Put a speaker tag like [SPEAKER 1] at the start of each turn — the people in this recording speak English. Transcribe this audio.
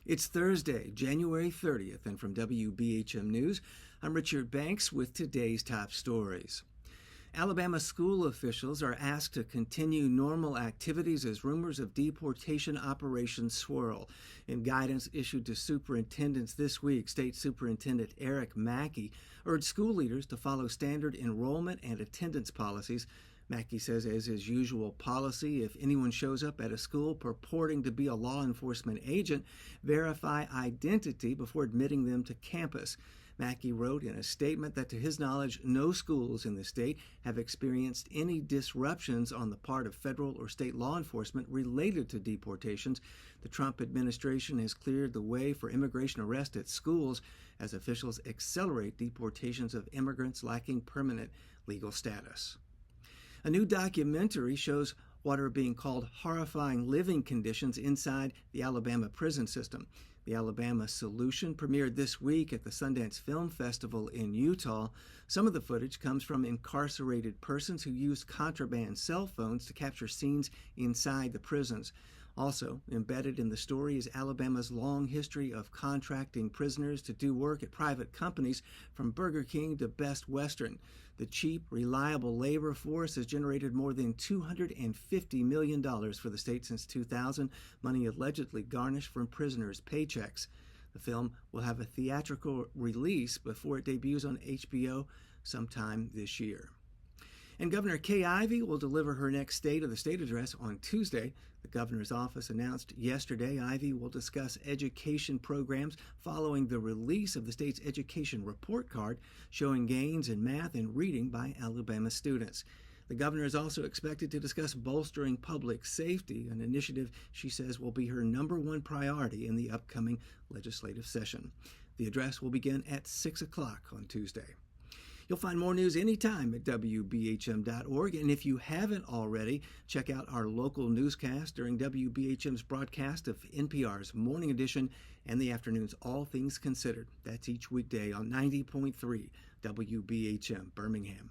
[SPEAKER 1] It's Thursday, January 30th, and from WBHM News, I'm Richard Banks with today's top stories. Alabama school officials are asked to continue normal activities as rumors of deportation operations swirl. In guidance issued to superintendents this week, State Superintendent Eric Mackey urged school leaders to follow standard enrollment and attendance policies. Mackey says, as is usual policy, if anyone shows up at a school purporting to be a law enforcement agent, verify identity before admitting them to campus. Mackey wrote in a statement that, to his knowledge, no schools in the state have experienced any disruptions on the part of federal or state law enforcement related to deportations. The Trump administration has cleared the way for immigration arrest at schools as officials accelerate deportations of immigrants lacking permanent legal status. A new documentary shows what are being called horrifying living conditions inside the Alabama prison system. The Alabama Solution premiered this week at the Sundance Film Festival in Utah. Some of the footage comes from incarcerated persons who used contraband cell phones to capture scenes inside the prisons. Also embedded in the story is Alabama's long history of contracting prisoners to do work at private companies, from Burger King to Best Western. The cheap, reliable labor force has generated more than $250 million for the state since 2000, money allegedly garnished from prisoners' paychecks. The film will have a theatrical release before it debuts on HBO sometime this year. And Governor Kay Ivey will deliver her next State of the State address on Tuesday. The governor's office announced yesterday Ivey will discuss education programs following the release of the state's education report card showing gains in math and reading by Alabama students. The governor is also expected to discuss bolstering public safety, an initiative she says will be her number one priority in the upcoming legislative session. The address will begin at 6 o'clock on Tuesday. You'll find more news anytime at WBHM.org, and if you haven't already, check out our local newscast during WBHM's broadcast of NPR's Morning Edition and the afternoon's All Things Considered. That's each weekday on 90.3 WBHM Birmingham.